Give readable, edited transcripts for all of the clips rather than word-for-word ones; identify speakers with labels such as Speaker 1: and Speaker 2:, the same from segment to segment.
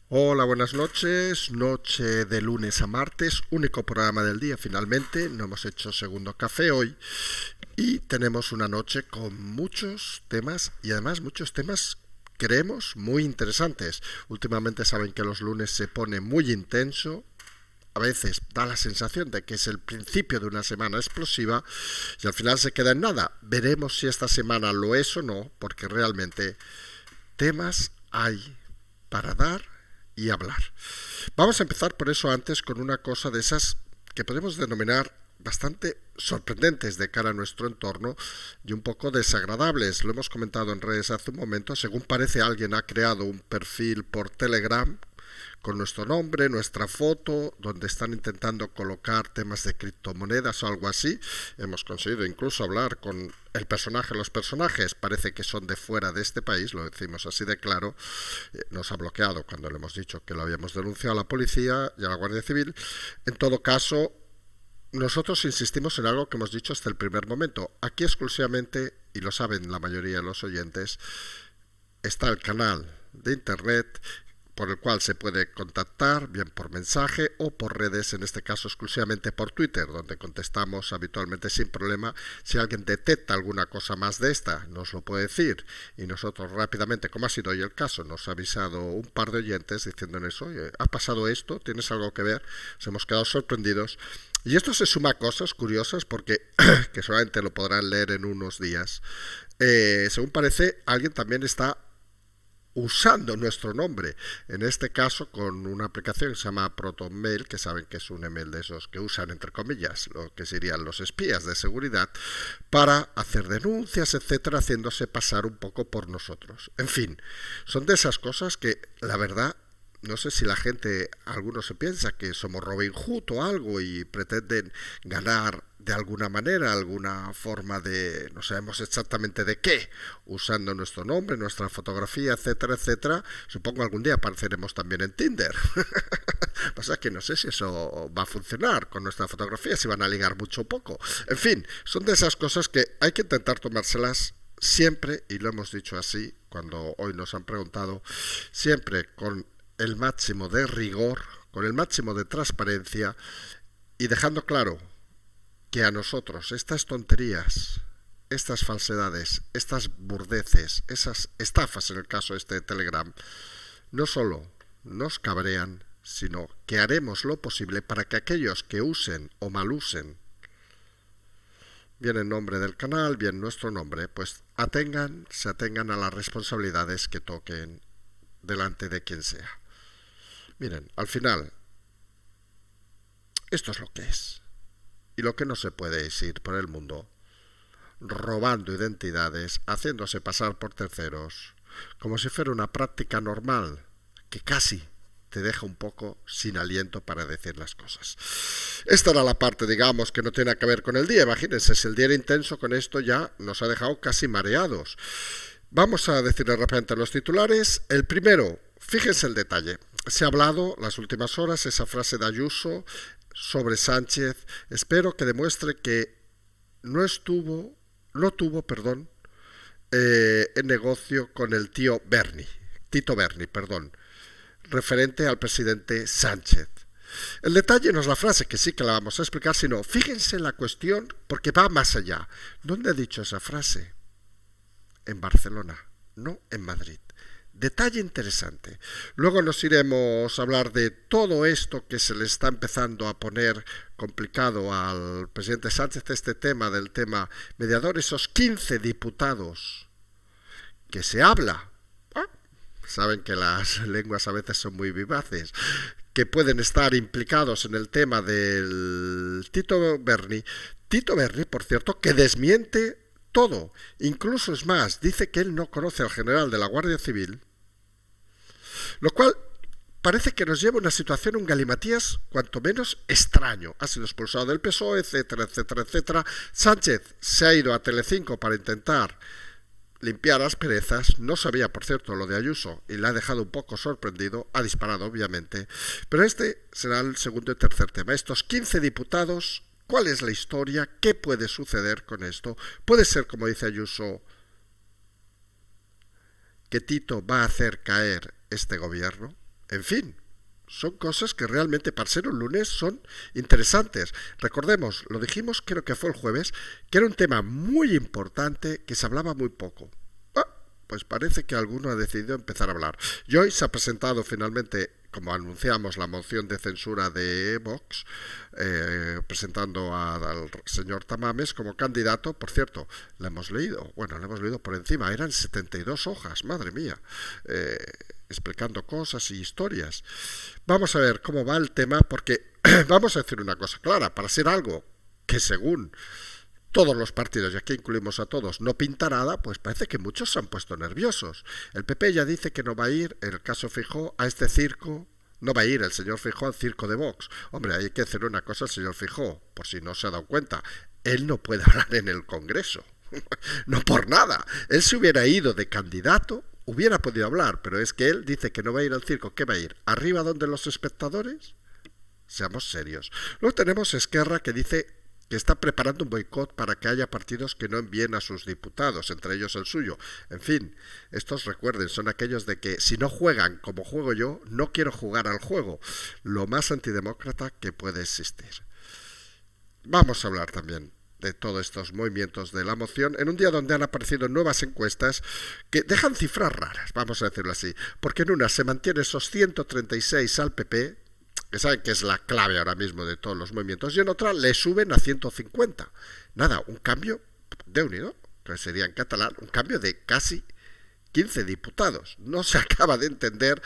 Speaker 1: Hola, buenas noches. Noche de lunes a martes, único programa del día finalmente. No hemos hecho segundo café hoy y tenemos una noche con muchos temas y además muchos temas creemos muy interesantes. Últimamente saben que los lunes se pone muy intenso. A veces da la sensación de que es el principio de una semana explosiva y al final se queda en nada. Veremos si esta semana lo es o no, porque realmente temas hay para dar y hablar. Vamos a empezar por eso antes con una cosa de esas que podemos denominar bastante sorprendentes de cara a nuestro entorno y un poco desagradables. Lo hemos comentado en redes hace un momento. Según parece, alguien ha creado un perfil por Telegram con nuestro nombre, nuestra foto, donde están intentando colocar temas de criptomonedas o algo así. Hemos conseguido incluso hablar con el personaje. Los personajes parece que son de fuera de este país, lo decimos así de claro. Nos ha bloqueado cuando le hemos dicho que lo habíamos denunciado a la policía y a la Guardia Civil. En todo caso, nosotros insistimos en algo que hemos dicho hasta el primer momento. Aquí exclusivamente, y lo saben la mayoría de los oyentes, está el canal de internet por el cual se puede contactar, bien por mensaje o por redes, en este caso exclusivamente por Twitter, donde contestamos habitualmente sin problema. Si alguien detecta alguna cosa más de esta, nos lo puede decir y nosotros rápidamente, como ha sido hoy el caso, nos ha avisado un par de oyentes diciéndonos: oye, ha pasado esto, tienes algo que ver. Nos hemos quedado sorprendidos. Y esto se suma a cosas curiosas porque, que solamente lo podrán leer en unos días. Según parece, alguien también está usando nuestro nombre, en este caso con una aplicación que se llama ProtonMail, que saben que es un email de esos que usan entre comillas lo que serían los espías de seguridad para hacer denuncias, etcétera, haciéndose pasar un poco por nosotros. En fin, son de esas cosas que la verdad no sé si la gente, algunos se piensa que somos Robin Hood o algo y pretenden ganar de alguna manera, alguna forma de, no sabemos exactamente de qué, usando nuestro nombre, nuestra fotografía, etcétera, etcétera. Supongo algún día apareceremos también en Tinder. Pasa que no sé si eso va a funcionar con nuestra fotografía, si van a ligar mucho o poco. En fin, son de esas cosas que hay que intentar tomárselas siempre, y lo hemos dicho así cuando hoy nos han preguntado, siempre con el máximo de rigor, con el máximo de transparencia y dejando claro que a nosotros estas tonterías, estas falsedades, estas burdeces, esas estafas en el caso este de Telegram, no solo nos cabrean, sino que haremos lo posible para que aquellos que usen o malusen bien el nombre del canal, bien nuestro nombre, pues se atengan a las responsabilidades que toquen delante de quien sea. Miren, al final, esto es lo que es. Y lo que no se puede es ir por el mundo robando identidades, haciéndose pasar por terceros, como si fuera una práctica normal, que casi te deja un poco sin aliento para decir las cosas. Esta era la parte, digamos, que no tiene que ver con el día. Imagínense, si el día era intenso, con esto ya nos ha dejado casi mareados. Vamos a decirle rápidamente los titulares. El primero, fíjense el detalle. Se ha hablado las últimas horas esa frase de Ayuso sobre Sánchez. Espero que demuestre que no tuvo, en negocio con el Tito Berni, referente al presidente Sánchez. El detalle no es la frase, que sí que la vamos a explicar, sino fíjense en la cuestión porque va más allá. ¿Dónde ha dicho esa frase? En Barcelona, no en Madrid. Detalle interesante. Luego nos iremos a hablar de todo esto que se le está empezando a poner complicado al presidente Sánchez, este tema del tema mediador, esos 15 diputados que se habla. Saben que las lenguas a veces son muy vivaces, que pueden estar implicados en el tema del Tito Berni. Tito Berni, por cierto, que desmiente todo. Incluso es más, dice que él no conoce al general de la Guardia Civil, lo cual parece que nos lleva a una situación, un galimatías cuanto menos extraño. Ha sido expulsado del PSOE, etcétera, etcétera, etcétera. Sánchez se ha ido a Telecinco para intentar limpiar asperezas. No sabía, por cierto, lo de Ayuso y le ha dejado un poco sorprendido. Ha disparado, obviamente. Pero este será el segundo y tercer tema. Estos 15 diputados, ¿cuál es la historia? ¿Qué puede suceder con esto? Puede ser, como dice Ayuso, que Tito va a hacer caer este gobierno. En fin, son cosas que realmente para ser un lunes son interesantes. Recordemos, lo dijimos creo que fue el jueves, que era un tema muy importante que se hablaba muy poco. Pues parece que alguno ha decidido empezar a hablar. Y hoy se ha presentado finalmente, como anunciamos, la moción de censura de Vox, presentando al señor Tamames como candidato. Por cierto, la hemos leído por encima, eran 72 hojas, madre mía, explicando cosas y historias. Vamos a ver cómo va el tema, porque vamos a decir una cosa clara, para ser algo que según todos los partidos, y aquí incluimos a todos, no pinta nada, pues parece que muchos se han puesto nerviosos. El PP ya dice que no va a ir, en el caso Feijóo, a este circo. No va a ir el señor Feijóo al circo de Vox. Hombre, hay que hacer una cosa al señor Feijóo, por si no se ha dado cuenta. Él no puede hablar en el Congreso. No por nada. Él se hubiera ido de candidato, hubiera podido hablar, pero es que él dice que no va a ir al circo. ¿Qué va a ir? ¿Arriba donde los espectadores? Seamos serios. Luego tenemos Esquerra, que dice que está preparando un boicot para que haya partidos que no envíen a sus diputados, entre ellos el suyo. En fin, estos, recuerden, son aquellos de que si no juegan como juego yo, no quiero jugar al juego. Lo más antidemócrata que puede existir. Vamos a hablar también de todos estos movimientos de la moción en un día donde han aparecido nuevas encuestas que dejan cifras raras, vamos a decirlo así, porque en una se mantiene esos 136 al PP, que saben que es la clave ahora mismo de todos los movimientos, y en otra le suben a 150. Nada, un cambio de unido, que sería en catalán, un cambio de casi 15 diputados. No se acaba de entender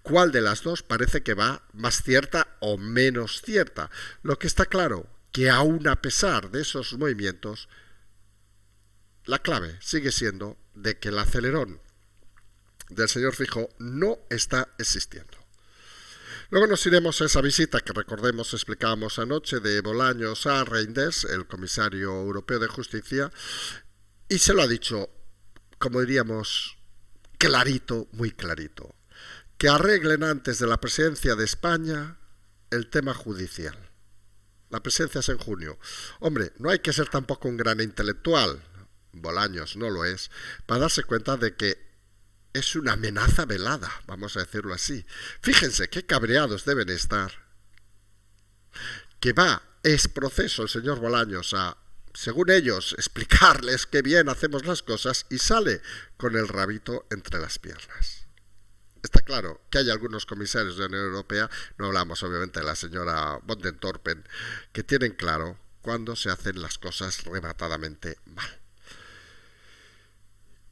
Speaker 1: cuál de las dos parece que va más cierta o menos cierta. Lo que está claro, que aún a pesar de esos movimientos, la clave sigue siendo de que el acelerón del señor Feijóo no está existiendo. Luego nos iremos a esa visita que recordemos explicábamos anoche de Bolaños a Reinders, el comisario europeo de justicia, y se lo ha dicho, como diríamos, clarito, muy clarito, que arreglen antes de la presidencia de España el tema judicial. La presidencia es en junio. Hombre, no hay que ser tampoco un gran intelectual, Bolaños no lo es, para darse cuenta de que es una amenaza velada, vamos a decirlo así. Fíjense qué cabreados deben estar. Que es proceso el señor Bolaños a, según ellos, explicarles qué bien hacemos las cosas y sale con el rabito entre las piernas. Está claro que hay algunos comisarios de la Unión Europea, no hablamos obviamente de la señora von den Torpen, que tienen claro cuándo se hacen las cosas rematadamente mal.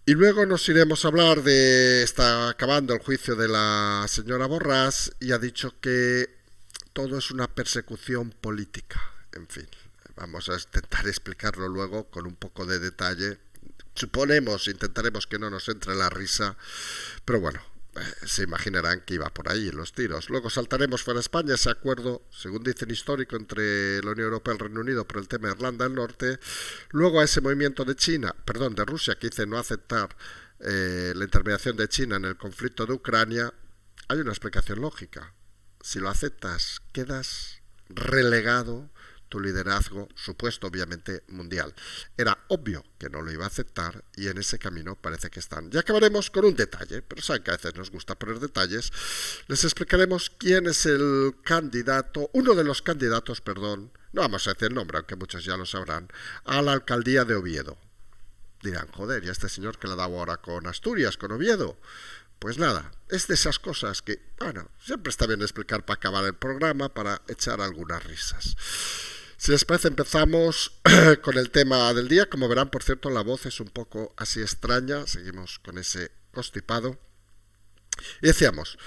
Speaker 1: Y luego nos iremos a hablar está acabando el juicio de la señora Borràs y ha dicho que todo es una persecución política. En fin, vamos a intentar explicarlo luego con un poco de detalle. Intentaremos que no nos entre la risa, pero bueno, se imaginarán que iba por ahí los tiros. Luego saltaremos fuera de España ese acuerdo, según dicen, histórico entre la Unión Europea y el Reino Unido por el tema de Irlanda del Norte. Luego a ese movimiento de Rusia, que dice no aceptar la intermediación de China en el conflicto de Ucrania. Hay una explicación lógica. Si lo aceptas, quedas relegado tu liderazgo, supuesto obviamente mundial. Era obvio que no lo iba a aceptar y en ese camino parece que están. Ya acabaremos con un detalle, pero saben que a veces nos gusta poner detalles. Les explicaremos quién es el candidato, uno de los candidatos, no vamos a decir el nombre, aunque muchos ya lo sabrán, a la alcaldía de Oviedo. Dirán, joder, ¿y a este señor que le ha dado ahora con Asturias, con Oviedo? Pues nada, es de esas cosas que, bueno, siempre está bien explicar para acabar el programa, para echar algunas risas. Si les parece, empezamos con el tema del día. Como verán, por cierto, la voz es un poco así extraña. Seguimos con ese constipado. Y decíamos,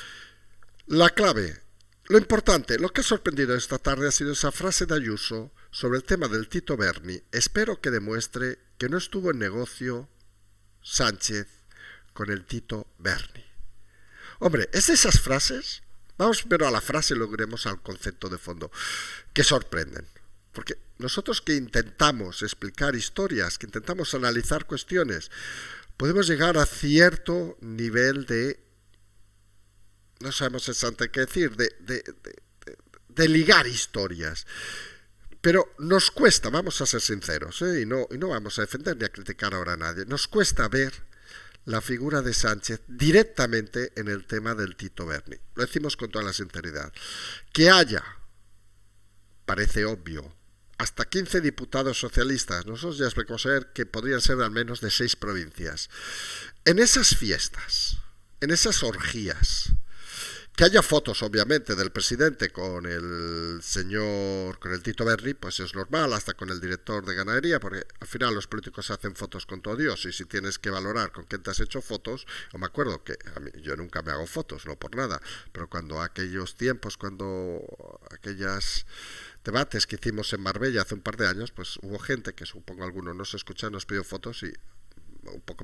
Speaker 1: la clave, lo importante, lo que ha sorprendido esta tarde ha sido esa frase de Ayuso sobre el tema del Tito Berni. Espero que demuestre que no estuvo en negocio Sánchez con el Tito Berni. Hombre, es de esas frases, vamos primero a la frase y luego iremos al concepto de fondo, que sorprenden. Porque nosotros que intentamos explicar historias, que intentamos analizar cuestiones, podemos llegar a cierto nivel de, no sabemos exactamente qué decir, de ligar historias. Pero nos cuesta, vamos a ser sinceros, y no vamos a defender ni a criticar ahora a nadie, nos cuesta ver la figura de Sánchez directamente en el tema del Tito Berni. Lo decimos con toda la sinceridad. Que haya, parece obvio, hasta 15 diputados socialistas, nosotros ya explicamos ayer que podrían ser al menos de 6 provincias, en esas fiestas, en esas orgías, que haya fotos, obviamente, del presidente con el Tito Berni, pues es normal, hasta con el director de ganadería, porque al final los políticos hacen fotos con todo Dios, y si tienes que valorar con quién te has hecho fotos, o me acuerdo que yo nunca me hago fotos, no por nada, pero cuando aquellos tiempos, aquellas debates que hicimos en Marbella hace un par de años, pues hubo gente que supongo algunos nos escuchan, nos pidió fotos y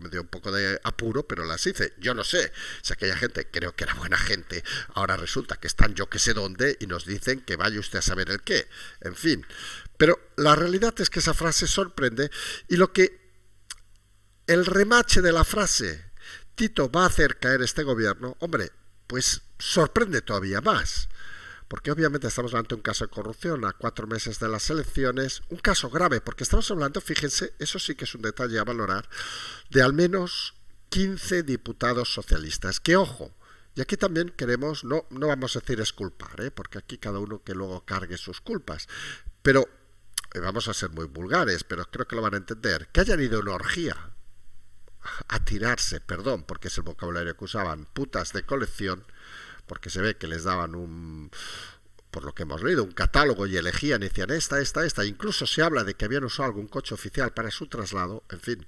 Speaker 1: me dio un poco de apuro, pero las hice. Yo no sé si aquella gente, creo que era buena gente, ahora resulta que están yo que sé dónde y nos dicen que vaya usted a saber el qué. En fin, pero la realidad es que esa frase sorprende y el remache de la frase Tito va a hacer caer este gobierno, hombre, pues sorprende todavía más. Porque obviamente estamos ante un caso de corrupción a 4 meses de las elecciones, un caso grave, porque estamos hablando, fíjense, eso sí que es un detalle a valorar, de al menos 15 diputados socialistas. Que ojo, y aquí también queremos, no vamos a decir exculpar, porque aquí cada uno que luego cargue sus culpas, pero vamos a ser muy vulgares, pero creo que lo van a entender, que hayan ido a una orgía a tirarse, perdón, porque es el vocabulario que usaban, putas de colección, porque se ve que les daban por lo que hemos leído, un catálogo y elegían y decían esta, incluso se habla de que habían usado algún coche oficial para su traslado, en fin,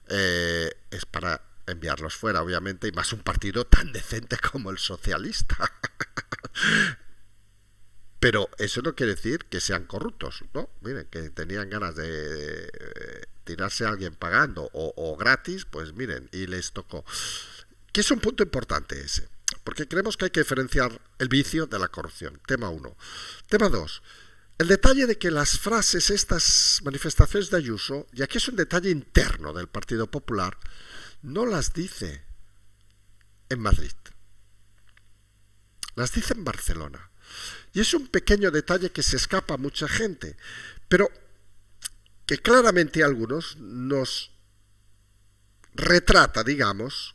Speaker 1: es para enviarlos fuera, obviamente, y más un partido tan decente como el socialista. Pero eso no quiere decir que sean corruptos, ¿no? Miren, que tenían ganas de tirarse a alguien pagando o gratis, pues miren, y les tocó. Que es un punto importante ese. Porque creemos que hay que diferenciar el vicio de la corrupción. Tema 1. Tema 2. El detalle de que las frases, estas manifestaciones de Ayuso, y aquí es un detalle interno del Partido Popular, no las dice en Madrid. Las dice en Barcelona. Y es un pequeño detalle que se escapa a mucha gente, pero que claramente a algunos nos retrata, digamos,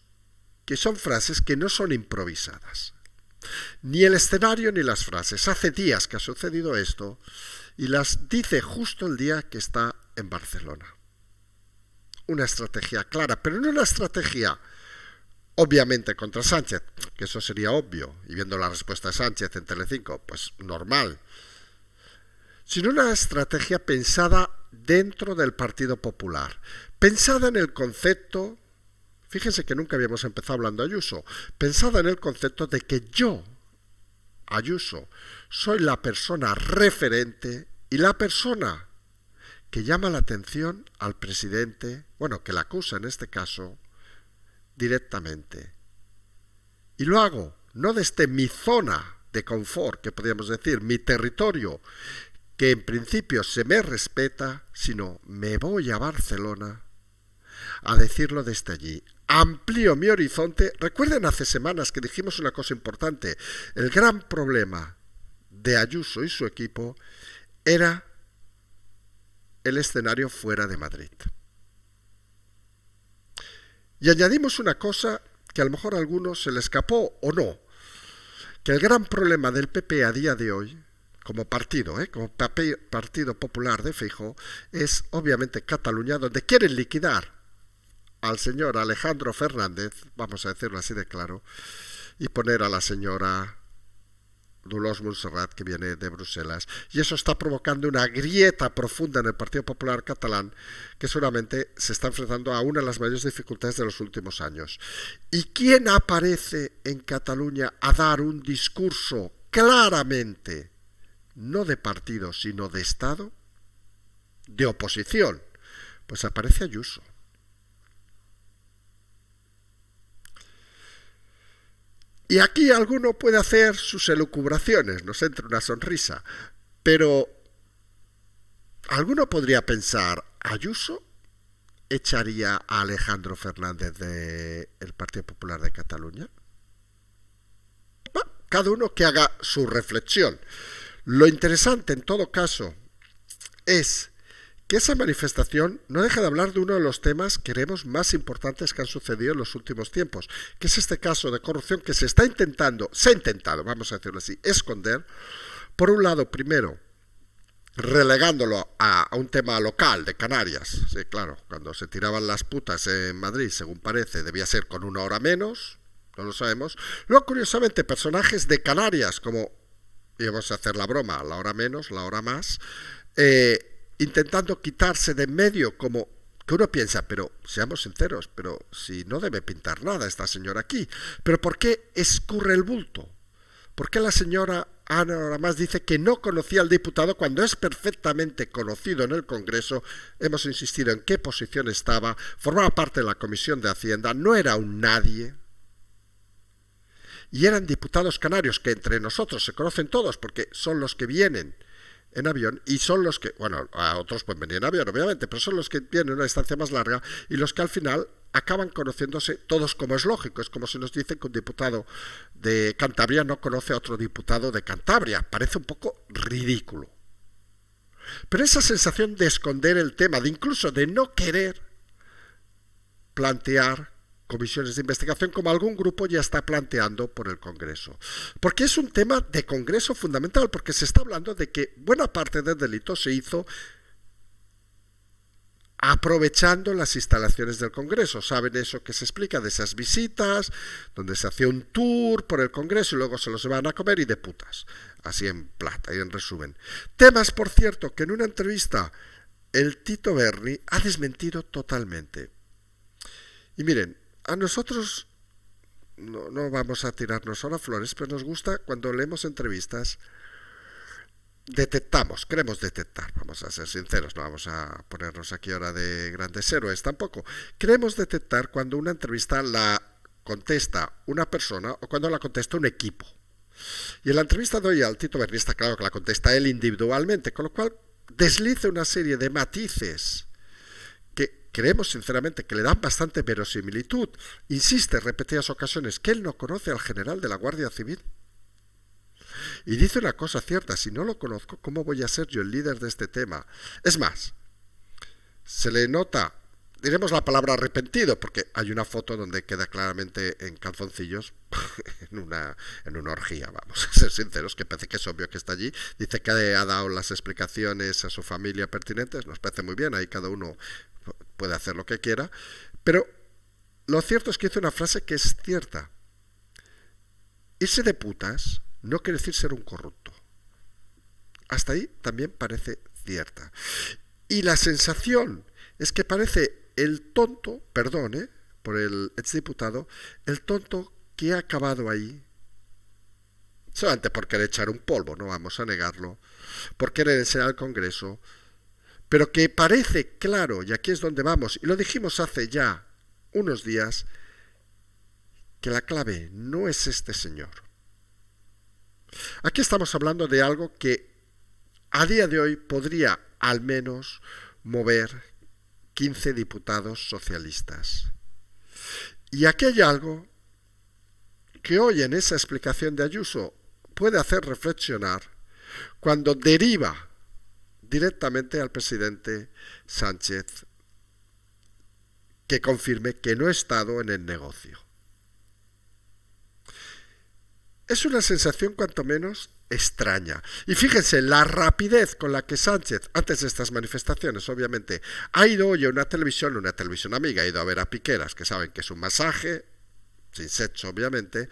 Speaker 1: que son frases que no son improvisadas. Ni el escenario ni las frases. Hace días que ha sucedido esto y las dice justo el día que está en Barcelona. Una estrategia clara, pero no una estrategia obviamente contra Sánchez, que eso sería obvio, y viendo la respuesta de Sánchez en Telecinco, pues normal, sino una estrategia pensada dentro del Partido Popular, pensada en el concepto. Fíjense que nunca habíamos empezado hablando de Ayuso. Pensada en el concepto de que yo, Ayuso, soy la persona referente y la persona que llama la atención al presidente, bueno, que la acusa en este caso, directamente. Y lo hago no desde mi zona de confort, que podríamos decir, mi territorio, que en principio se me respeta, sino me voy a Barcelona a decirlo desde allí. Amplío mi horizonte. Recuerden hace semanas que dijimos una cosa importante. El gran problema de Ayuso y su equipo era el escenario fuera de Madrid. Y añadimos una cosa que a lo mejor a algunos se le escapó o no, que el gran problema del PP a día de hoy, como partido, como Partido Popular de Feijóo, es obviamente Cataluña, donde quieren liquidar al señor Alejandro Fernández, vamos a decirlo así de claro, y poner a la señora Dolors Montserrat, que viene de Bruselas. Y eso está provocando una grieta profunda en el Partido Popular catalán, que seguramente se está enfrentando a una de las mayores dificultades de los últimos años. ¿Y quién aparece en Cataluña a dar un discurso claramente, no de partido, sino de Estado, de oposición? Pues aparece Ayuso. Y aquí alguno puede hacer sus elucubraciones, nos entra una sonrisa, pero alguno podría pensar, ¿Ayuso echaría a Alejandro Fernández del Partido Popular de Cataluña? Bueno, cada uno que haga su reflexión. Lo interesante en todo caso es que esa manifestación no deja de hablar de uno de los temas, creemos, más importantes que han sucedido en los últimos tiempos, que es este caso de corrupción que se ha intentado, vamos a decirlo así, esconder. Por un lado, primero, relegándolo a un tema local de Canarias. Sí, claro, cuando se tiraban las putas en Madrid, según parece, debía ser con 1 hora menos, no lo sabemos. Luego, curiosamente, personajes de Canarias, como, íbamos a hacer la broma, la hora menos, la hora más, intentando quitarse de en medio, como que uno piensa, pero seamos sinceros, pero si no debe pintar nada esta señora aquí, pero ¿por qué escurre el bulto? ¿Por qué la señora Ana ahora más dice que no conocía al diputado cuando es perfectamente conocido en el Congreso? Hemos insistido en qué posición estaba, formaba parte de la Comisión de Hacienda, no era un nadie. Y eran diputados canarios que entre nosotros se conocen todos porque son los que vienen en avión y son los que, bueno, a otros pueden venir en avión obviamente, pero son los que vienen una distancia más larga y los que al final acaban conociéndose todos, como es lógico. Es como si nos dicen que un diputado de Cantabria no conoce a otro diputado de Cantabria. Parece un poco ridículo. Pero esa sensación de esconder el tema, de incluso de no querer plantear comisiones de investigación como algún grupo ya está planteando por el Congreso. Porque es un tema de Congreso fundamental, porque se está hablando de que buena parte del delito se hizo aprovechando las instalaciones del Congreso. ¿Saben eso que se explica de esas visitas, donde se hacía un tour por el Congreso y luego se los llevaban a comer y de putas? Así en plata y en resumen. Temas, por cierto, que en una entrevista el Tito Berni ha desmentido totalmente. Y miren, a nosotros no vamos a tirarnos ahora flores, pero nos gusta cuando leemos entrevistas, queremos detectar, vamos a ser sinceros, no vamos a ponernos aquí ahora de grandes héroes tampoco. Queremos detectar cuando una entrevista la contesta una persona o cuando la contesta un equipo. Y en la entrevista de hoy al Tito Berni está claro que la contesta él individualmente, con lo cual desliza una serie de matices que creemos sinceramente que le dan bastante verosimilitud. Insiste en repetidas ocasiones que él no conoce al general de la Guardia Civil. Y dice una cosa cierta: si no lo conozco, ¿cómo voy a ser yo el líder de este tema? Es más, se le nota, diremos la palabra arrepentido, porque hay una foto donde queda claramente en calzoncillos en una orgía, vamos a ser sinceros, que parece que es obvio que está allí. Dice que ha dado las explicaciones a su familia pertinentes, nos parece muy bien, ahí cada uno puede hacer lo que quiera, pero lo cierto es que hizo una frase que es cierta: irse de putas no quiere decir ser un corrupto. Hasta ahí también parece cierta. Y la sensación es que parece el tonto, perdón, por el exdiputado, el tonto que ha acabado ahí, solamente por querer echar un polvo, no vamos a negarlo, por querer enseñar al Congreso, pero que parece claro, y aquí es donde vamos, y lo dijimos hace ya unos días, que la clave no es este señor. Aquí estamos hablando de algo que a día de hoy podría al menos mover 15 diputados socialistas. Y aquí hay algo que hoy en esa explicación de Ayuso puede hacer reflexionar cuando deriva directamente al presidente Sánchez que confirme que no ha estado en el negocio. Es una sensación cuanto menos extraña. Y fíjense la rapidez con la que Sánchez, antes de estas manifestaciones, obviamente, ha ido hoy a una televisión amiga, ha ido a ver a Piqueras, que saben que es un masaje, sin sexo obviamente,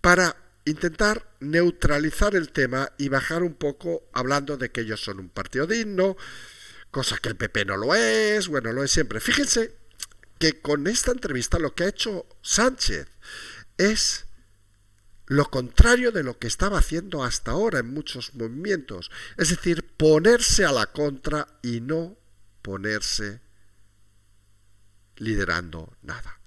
Speaker 1: para intentar neutralizar el tema y bajar un poco hablando de que ellos son un partido digno, cosa que el PP no lo es, bueno, lo es siempre. Fíjense que con esta entrevista lo que ha hecho Sánchez es lo contrario de lo que estaba haciendo hasta ahora en muchos movimientos, es decir, ponerse a la contra y no ponerse liderando nada.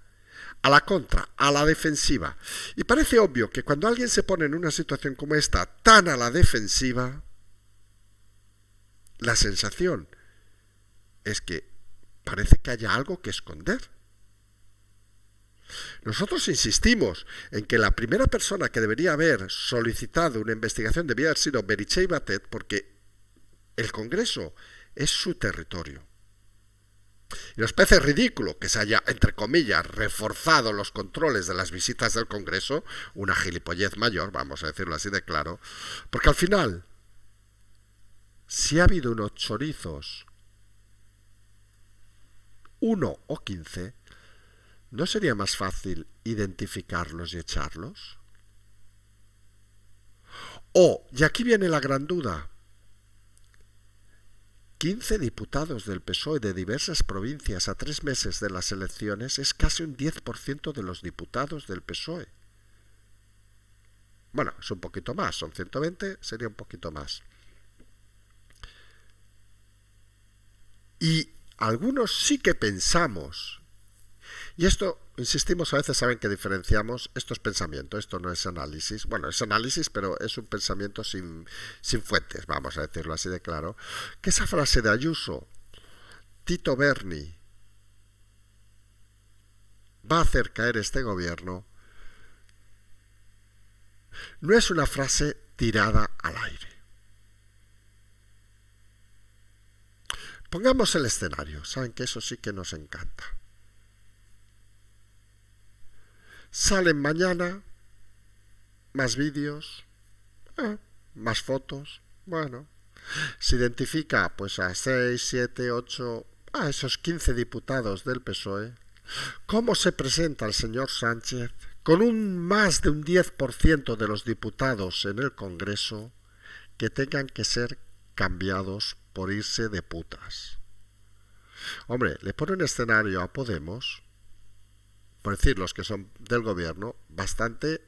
Speaker 1: A la contra, a la defensiva. Y parece obvio que cuando alguien se pone en una situación como esta, tan a la defensiva, la sensación es que parece que haya algo que esconder. Nosotros insistimos en que la primera persona que debería haber solicitado una investigación debía haber sido Meritxell Batet, porque el Congreso es su territorio. Y nos parece ridículo que se haya, entre comillas, reforzado los controles de las visitas del Congreso, una gilipollez mayor, vamos a decirlo así de claro, porque al final, si ha habido unos chorizos, 1 o 15, ¿no sería más fácil identificarlos y echarlos? O, y aquí viene la gran duda, 15 diputados del PSOE de diversas provincias a 3 meses de las elecciones es casi un 10% de los diputados del PSOE. Bueno, es un poquito más, son 120, sería un poquito más. Y algunos sí que pensamos, y esto, insistimos, a veces saben que diferenciamos, esto es pensamiento, esto no es análisis. Bueno, es análisis, pero es un pensamiento sin fuentes, vamos a decirlo así de claro. Que esa frase de Ayuso, Tito Berni va a hacer caer este gobierno, no es una frase tirada al aire. Pongamos el escenario, saben que eso sí que nos encanta. Salen mañana más vídeos, más fotos, bueno. Se identifica pues a 6, 7, 8, a esos 15 diputados del PSOE. ¿Cómo se presenta el señor Sánchez? Con más de un 10% de los diputados en el Congreso que tengan que ser cambiados por irse de putas. Hombre, le pone un escenario a Podemos, por decir los que son del gobierno, bastante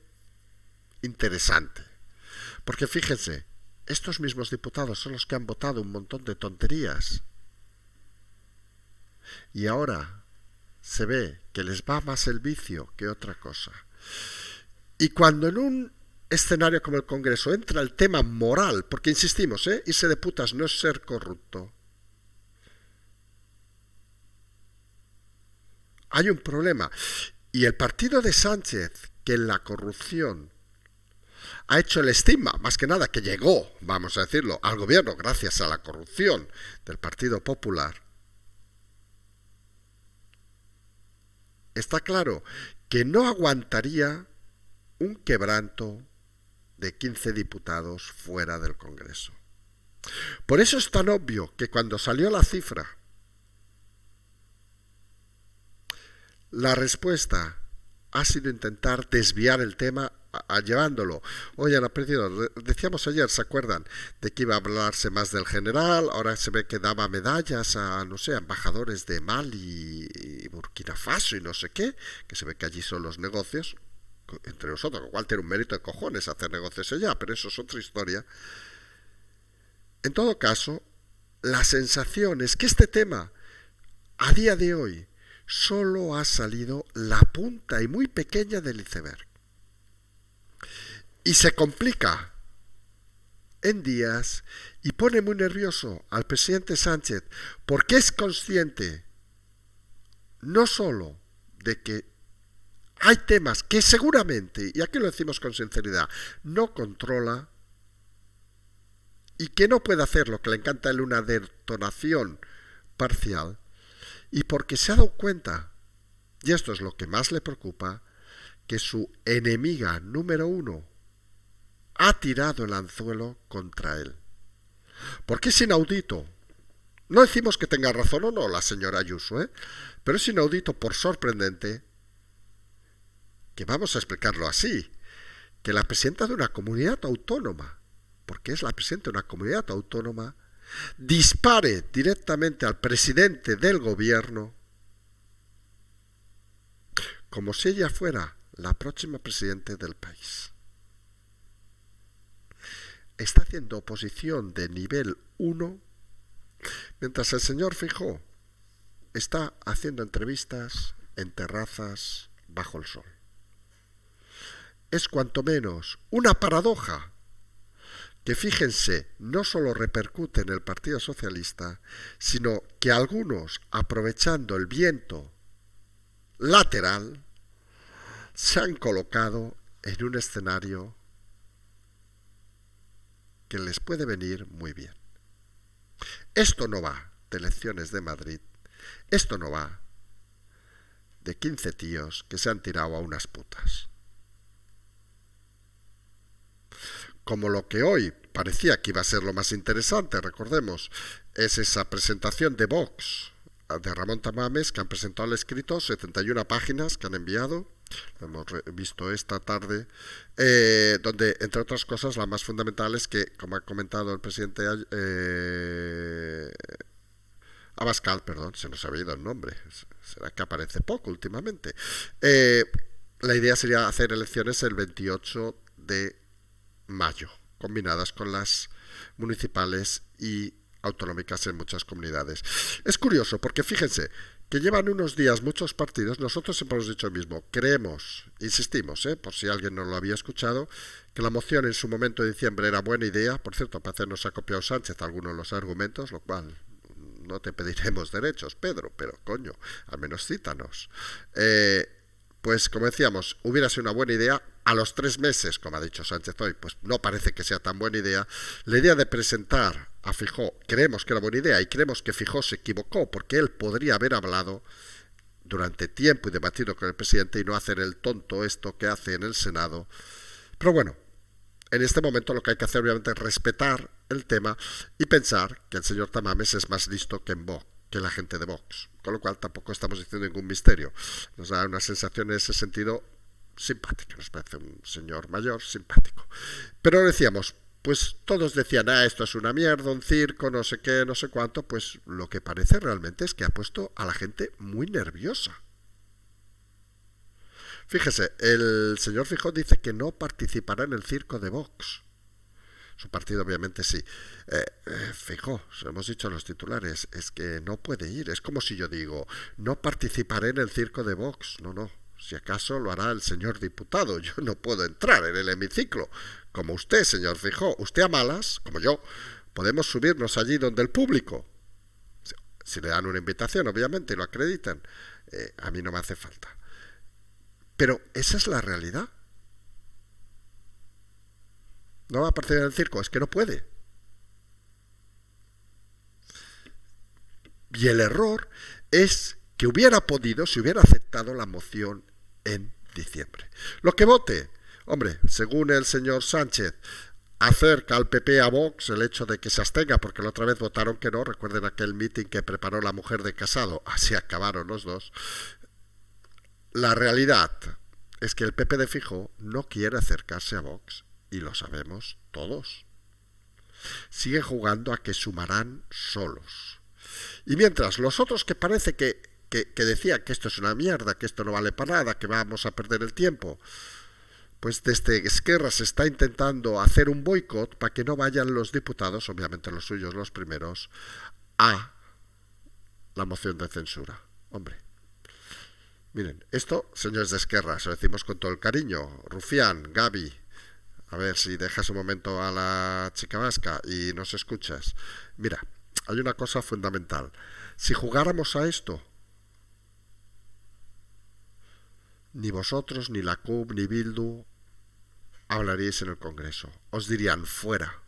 Speaker 1: interesante. Porque fíjense, estos mismos diputados son los que han votado un montón de tonterías. Y ahora se ve que les va más el vicio que otra cosa. Y cuando en un escenario como el Congreso entra el tema moral, porque insistimos, irse de putas no es ser corrupto, hay un problema. Y el partido de Sánchez, que en la corrupción ha hecho el estigma, más que nada que llegó, vamos a decirlo, al gobierno gracias a la corrupción del Partido Popular, está claro que no aguantaría un quebranto de 15 diputados fuera del Congreso. Por eso es tan obvio que cuando salió la cifra, la respuesta ha sido intentar desviar el tema llevándolo. Oye, han perdido. Decíamos ayer, ¿se acuerdan? De que iba a hablarse más del general, ahora se ve que daba medallas a, no sé, embajadores de Mali y Burkina Faso y no sé qué, que se ve que allí son los negocios, entre nosotros, lo cual tiene un mérito de cojones hacer negocios allá, pero eso es otra historia. En todo caso, la sensación es que este tema, a día de hoy, solo ha salido la punta y muy pequeña del iceberg. Y se complica en días y pone muy nervioso al presidente Sánchez porque es consciente no solo de que hay temas que seguramente, y aquí lo decimos con sinceridad, no controla y que no puede hacer lo que le encanta él, una detonación parcial, y porque se ha dado cuenta, y esto es lo que más le preocupa, que su enemiga número 1 ha tirado el anzuelo contra él. Porque es inaudito. No decimos que tenga razón o no la señora Ayuso, pero es inaudito por sorprendente que vamos a explicarlo así, que la presidenta de una comunidad autónoma, porque es la presidenta de una comunidad autónoma, dispare directamente al presidente del gobierno como si ella fuera la próxima presidenta del país. Está haciendo oposición de nivel 1, mientras el señor Feijóo está haciendo entrevistas en terrazas bajo el sol. Es cuanto menos una paradoja que, fíjense, no solo repercute en el Partido Socialista, sino que algunos, aprovechando el viento lateral, se han colocado en un escenario que les puede venir muy bien. Esto no va de elecciones de Madrid, esto no va de 15 tíos que se han tirado a unas putas. Como lo que hoy parecía que iba a ser lo más interesante, recordemos, es esa presentación de Vox, de Ramón Tamames, que han presentado el escrito, 71 páginas que han enviado, lo hemos visto esta tarde, donde, entre otras cosas, la más fundamental es que, como ha comentado el presidente Abascal, perdón, se nos ha oído el nombre, será que aparece poco últimamente, la idea sería hacer elecciones el 28 de mayo, combinadas con las municipales y autonómicas en muchas comunidades. Es curioso porque fíjense que llevan unos días muchos partidos, nosotros siempre hemos dicho lo mismo, creemos, insistimos, por si alguien no lo había escuchado, que la moción en su momento de diciembre era buena idea, por cierto, parece que nos ha copiado Sánchez algunos de los argumentos, lo cual no te pediremos derechos, Pedro, pero coño, al menos cítanos. Pues como decíamos, hubiera sido una buena idea. A los 3 meses, como ha dicho Sánchez hoy, pues no parece que sea tan buena idea. La idea de presentar a Feijóo, creemos que era buena idea y creemos que Feijóo se equivocó porque él podría haber hablado durante tiempo y debatido con el presidente y no hacer el tonto esto que hace en el Senado. Pero bueno, en este momento lo que hay que hacer obviamente es respetar el tema y pensar que el señor Tamames es más listo que la gente de Vox, con lo cual tampoco estamos diciendo ningún misterio. Nos da una sensación en ese sentido simpática, nos parece un señor mayor simpático. Pero decíamos, pues todos decían, esto es una mierda, un circo, no sé qué, no sé cuánto, pues lo que parece realmente es que ha puesto a la gente muy nerviosa. Fíjese, el señor Feijóo dice que no participará en el circo de Vox. Su partido obviamente sí. Feijóo, se lo hemos dicho en los titulares, es que no puede ir. Es como si yo digo, no participaré en el circo de Vox. No. Si acaso lo hará el señor diputado. Yo no puedo entrar en el hemiciclo. Como usted, señor Feijóo. Usted a malas, como yo, podemos subirnos allí donde el público. Si le dan una invitación, obviamente, y lo acreditan. A mí no me hace falta. Pero esa es la realidad. No va a participar en el circo, es que no puede. Y el error es que hubiera podido, si hubiera aceptado la moción en diciembre. Lo que vote, hombre, según el señor Sánchez, acerca al PP a Vox el hecho de que se abstenga, porque la otra vez votaron que no, recuerden aquel meeting que preparó la mujer de Casado, así acabaron los dos. La realidad es que el PP de Feijóo no quiere acercarse a Vox. Y lo sabemos todos. Sigue jugando a que sumarán solos. Y mientras los otros que parece que decían que esto es una mierda, que esto no vale para nada, que vamos a perder el tiempo, pues desde Esquerra se está intentando hacer un boicot para que no vayan los diputados, obviamente los suyos los primeros, a la moción de censura. Hombre, miren, esto, señores de Esquerra, se lo decimos con todo el cariño, Rufián, Gaby, a ver si dejas un momento a la chica vasca y nos escuchas. Mira, hay una cosa fundamental. Si jugáramos a esto, ni vosotros, ni la CUP, ni Bildu hablaríais en el Congreso. Os dirían fuera.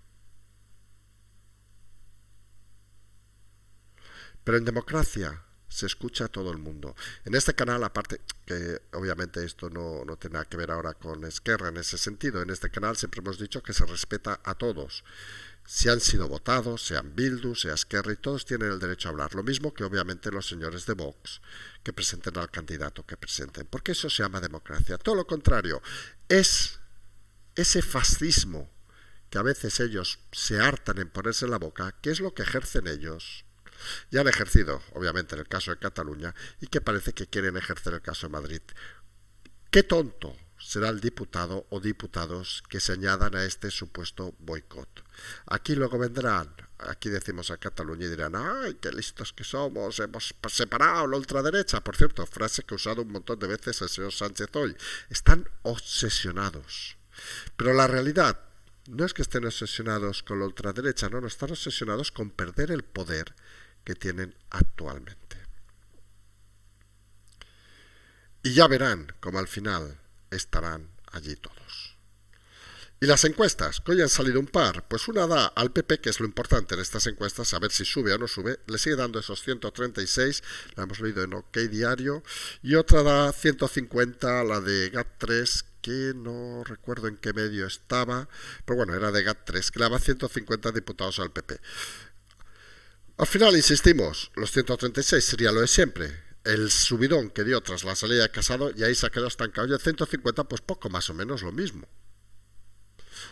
Speaker 1: Pero en democracia se escucha a todo el mundo. En este canal, aparte que obviamente esto no tiene nada que ver ahora con Esquerra en ese sentido, en este canal siempre hemos dicho que se respeta a todos. Si han sido votados, sean Bildu, sea Esquerra, y todos tienen el derecho a hablar. Lo mismo que obviamente los señores de Vox, que presenten al candidato que presenten. Porque eso se llama democracia. Todo lo contrario, es ese fascismo que a veces ellos se hartan en ponerse en la boca, que es lo que ejercen ellos. Ya han ejercido, obviamente, en el caso de Cataluña, y que parece que quieren ejercer el caso de Madrid. ¡Qué tonto será el diputado o diputados que se añadan a este supuesto boicot! Aquí luego vendrán, aquí decimos a Cataluña y dirán, ¡ay, qué listos que somos! Hemos separado la ultraderecha. Por cierto, frase que ha usado un montón de veces el señor Sánchez hoy. Están obsesionados. Pero la realidad no es que estén obsesionados con la ultraderecha, no están obsesionados con perder el poder que tienen actualmente. Y ya verán como al final estarán allí todos. Y las encuestas, que hoy han salido un par, pues una da al PP, que es lo importante en estas encuestas, a ver si sube o no sube, le sigue dando esos 136, la hemos leído en OK Diario, y otra da 150, la de GAT3, que no recuerdo en qué medio estaba, pero bueno, era de GAT3, que le daba 150 diputados al PP. Al final, insistimos, los 136 sería lo de siempre, el subidón que dio tras la salida de Casado, y ahí se ha quedado estancado, y el 150, pues poco más o menos lo mismo.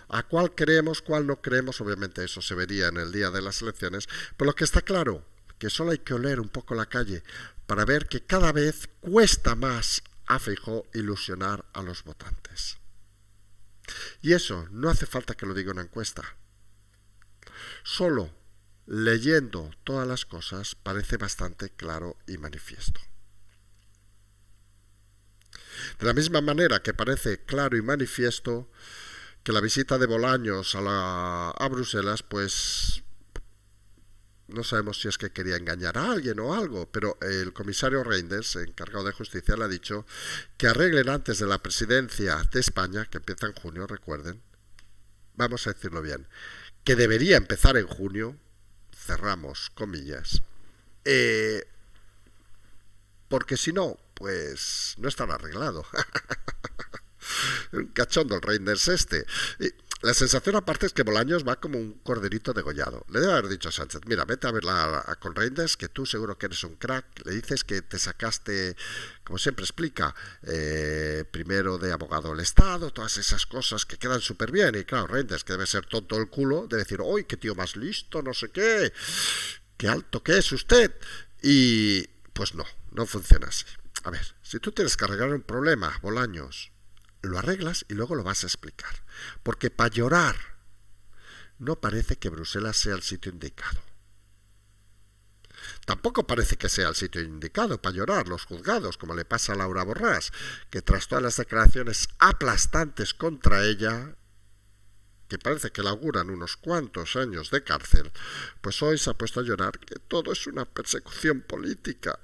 Speaker 1: ¿A cuál creemos, cuál no creemos? Obviamente eso se vería en el día de las elecciones, pero lo que está claro, que solo hay que oler un poco la calle para ver que cada vez cuesta más a Feijóo ilusionar a los votantes. Y eso no hace falta que lo diga una encuesta. Solo leyendo todas las cosas parece bastante claro y manifiesto. De la misma manera que parece claro y manifiesto que la visita de Bolaños a Bruselas, pues no sabemos si es que quería engañar a alguien o algo, pero el comisario Reinders, encargado de justicia, le ha dicho que arreglen antes de la presidencia de España, que empieza en junio, recuerden, vamos a decirlo bien, que debería empezar en junio, cerramos comillas, porque si no, pues no estará arreglado. Un cachondo el Reinders este. Y la sensación aparte es que Bolaños va como un corderito degollado. Le debe haber dicho a Sánchez, mira, vete a verla con Reinders, que tú seguro que eres un crack. Le dices que te sacaste, como siempre explica, primero de abogado del Estado, todas esas cosas que quedan súper bien. Y claro, Reinders, que debe ser tonto el culo, de decir, ¡uy, qué tío más listo, no sé qué alto que es usted! Y pues no funciona así. A ver, si tú tienes que arreglar un problema, Bolaños, lo arreglas y luego lo vas a explicar. Porque para llorar no parece que Bruselas sea el sitio indicado. Tampoco parece que sea el sitio indicado para llorar los juzgados, como le pasa a Laura Borràs, que tras todas las declaraciones aplastantes contra ella, que parece que le auguran unos cuantos años de cárcel, pues hoy se ha puesto a llorar que todo es una persecución política.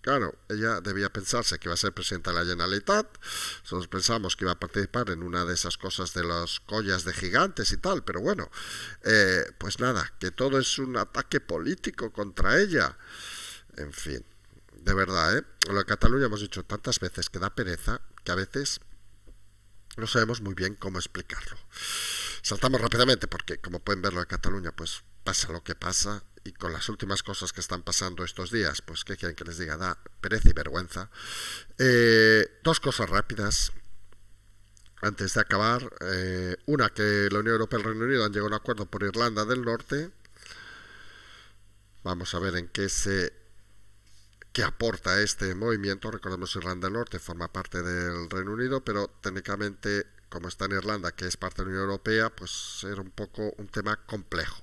Speaker 1: Claro, ella debía pensarse que iba a ser presidenta de la Generalitat, nosotros pensamos que iba a participar en una de esas cosas de las collas de gigantes y tal, pero bueno, pues nada, que todo es un ataque político contra ella. En fin, de verdad, lo de Cataluña hemos dicho tantas veces que da pereza, que a veces no sabemos muy bien cómo explicarlo. Saltamos rápidamente porque, como pueden ver, lo de Cataluña, pues pasa lo que pasa. Y con las últimas cosas que están pasando estos días, pues ¿qué quieren que les diga? Da pereza y vergüenza. Dos cosas rápidas antes de acabar. Una, que la Unión Europea y el Reino Unido han llegado a un acuerdo por Irlanda del Norte. Vamos a ver en qué aporta este movimiento. Recordemos, Irlanda del Norte forma parte del Reino Unido, pero técnicamente, como está en Irlanda, que es parte de la Unión Europea, pues era un poco un tema complejo.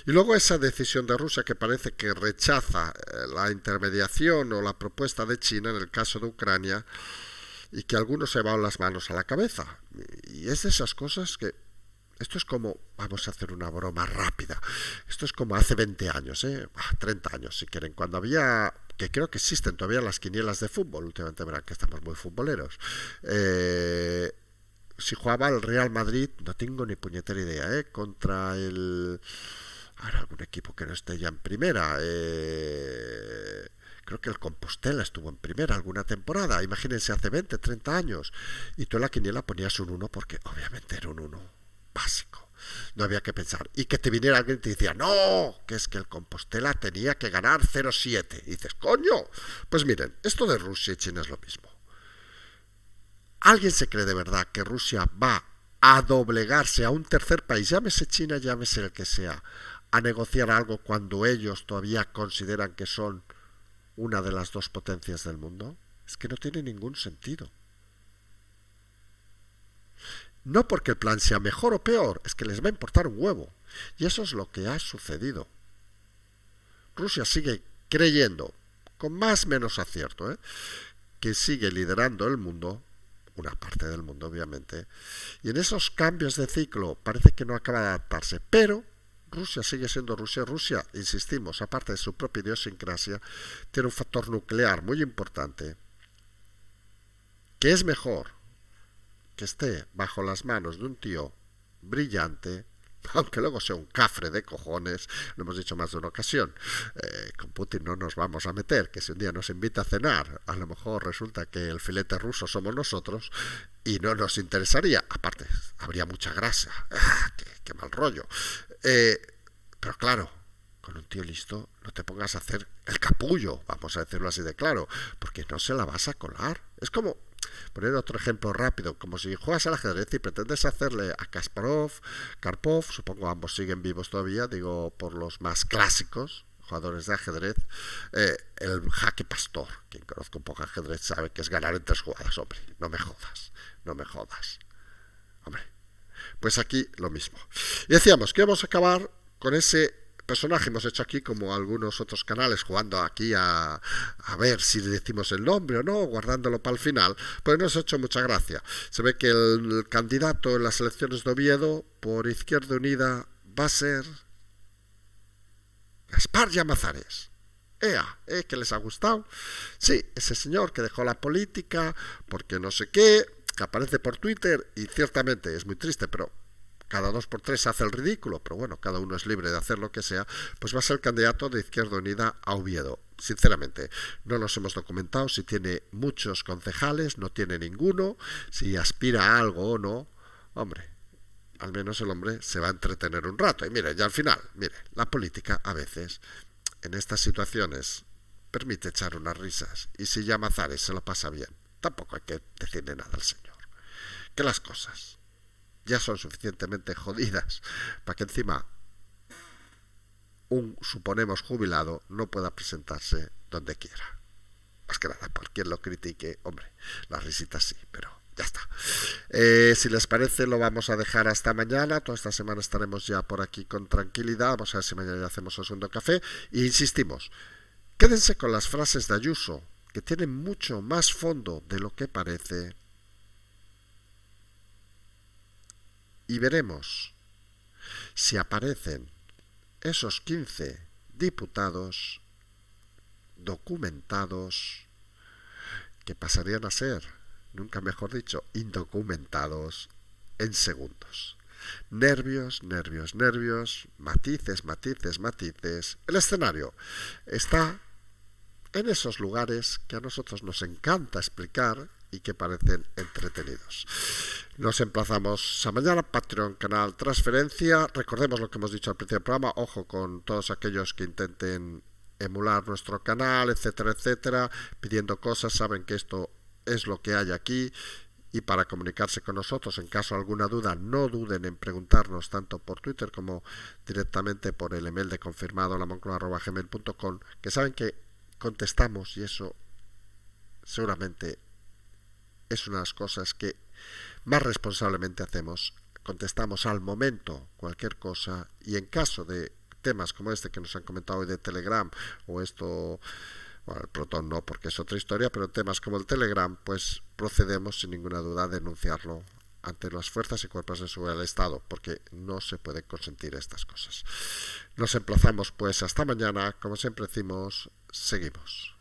Speaker 1: Y luego esa decisión de Rusia, que parece que rechaza la intermediación o la propuesta de China en el caso de Ucrania, y que algunos se van las manos a la cabeza. Y es de esas cosas que esto es como, vamos a hacer una broma rápida, esto es como hace 20 años, 30 años si quieren, cuando había, que creo que existen todavía las quinielas de fútbol, últimamente verán que estamos muy futboleros, si jugaba el Real Madrid, no tengo ni puñetera idea, contra ahora algún equipo que no esté ya en primera, creo que el Compostela estuvo en primera alguna temporada, imagínense hace 20, 30 años, y tú en la quiniela ponías un 1 porque obviamente era un 1 básico, no había que pensar, y que te viniera alguien y te decía, no, que es que el Compostela tenía que ganar 0-7, y dices, coño, pues miren, esto de Rusia y China es lo mismo. ¿Alguien se cree de verdad que Rusia va a doblegarse a un tercer país, llámese China, llámese el que sea, a negociar algo cuando ellos todavía consideran que son una de las dos potencias del mundo? Es que no tiene ningún sentido. No porque el plan sea mejor o peor, es que les va a importar un huevo. Y eso es lo que ha sucedido. Rusia sigue creyendo, con más o menos acierto, que sigue liderando el mundo, una parte del mundo obviamente, y en esos cambios de ciclo parece que no acaba de adaptarse, pero Rusia sigue siendo Rusia. Rusia, insistimos, aparte de su propia idiosincrasia, tiene un factor nuclear muy importante, que es mejor que esté bajo las manos de un tío brillante, aunque luego sea un cafre de cojones, lo hemos dicho más de una ocasión, con Putin no nos vamos a meter, que si un día nos invita a cenar, a lo mejor resulta que el filete ruso somos nosotros y no nos interesaría, aparte, habría mucha grasa, qué mal rollo, pero claro, con un tío listo no te pongas a hacer el capullo, vamos a decirlo así de claro, porque no se la vas a colar. Es como poner otro ejemplo rápido, como si juegas al ajedrez y pretendes hacerle a Karpov, supongo ambos siguen vivos todavía, digo por los más clásicos jugadores de ajedrez, el jaque pastor. Quien conozca un poco ajedrez sabe que es ganar en 3 jugadas, hombre, no me jodas, hombre. Pues aquí lo mismo. Y decíamos que vamos a acabar con ese personaje. Hemos hecho aquí como algunos otros canales, jugando aquí a ver si le decimos el nombre o no, guardándolo para el final, pues nos ha hecho mucha gracia. Se ve que el candidato en las elecciones de Oviedo por Izquierda Unida va a ser Gaspar Llamazares. Que les ha gustado. Sí, ese señor que dejó la política porque no sé qué, que aparece por Twitter y ciertamente es muy triste, pero cada 2 por 3 hace el ridículo, pero bueno, cada uno es libre de hacer lo que sea, pues va a ser el candidato de Izquierda Unida a Oviedo. Sinceramente, no nos hemos documentado si tiene muchos concejales, no tiene ninguno, si aspira a algo o no. Hombre, al menos el hombre se va a entretener un rato. Y mire, ya al final, la política a veces, en estas situaciones, permite echar unas risas. Y si Llamazares se lo pasa bien, tampoco hay que decirle nada al señor. Que las cosas ya son suficientemente jodidas para que encima un, suponemos, jubilado no pueda presentarse donde quiera. Más que nada, por quien lo critique, hombre, las risitas sí, pero ya está. Si les parece, lo vamos a dejar hasta mañana. Toda esta semana estaremos ya por aquí con tranquilidad. Vamos a ver si mañana ya hacemos el segundo café. E insistimos, quédense con las frases de Ayuso, que tienen mucho más fondo de lo que parece. Y veremos si aparecen esos 15 diputados documentados que pasarían a ser, nunca mejor dicho, indocumentados en segundos. Nervios, matices. El escenario está en esos lugares que a nosotros nos encanta explicar y que parecen entretenidos. Nos emplazamos a mañana, Patreon, canal, transferencia. Recordemos lo que hemos dicho al principio del programa, ojo con todos aquellos que intenten emular nuestro canal, etcétera, pidiendo cosas, saben que esto es lo que hay aquí. Y para comunicarse con nosotros, en caso de alguna duda, no duden en preguntarnos tanto por Twitter como directamente por el email de confirmado lamoncloa@gmail.com, que saben que contestamos y eso seguramente es una de las cosas que más responsablemente hacemos. Contestamos al momento cualquier cosa y en caso de temas como este que nos han comentado hoy de Telegram o esto, bueno, el Proton no porque es otra historia, pero temas como el Telegram, pues procedemos sin ninguna duda a denunciarlo ante las fuerzas y cuerpos de seguridad del Estado, porque no se pueden consentir estas cosas. Nos emplazamos pues hasta mañana, como siempre decimos, seguimos.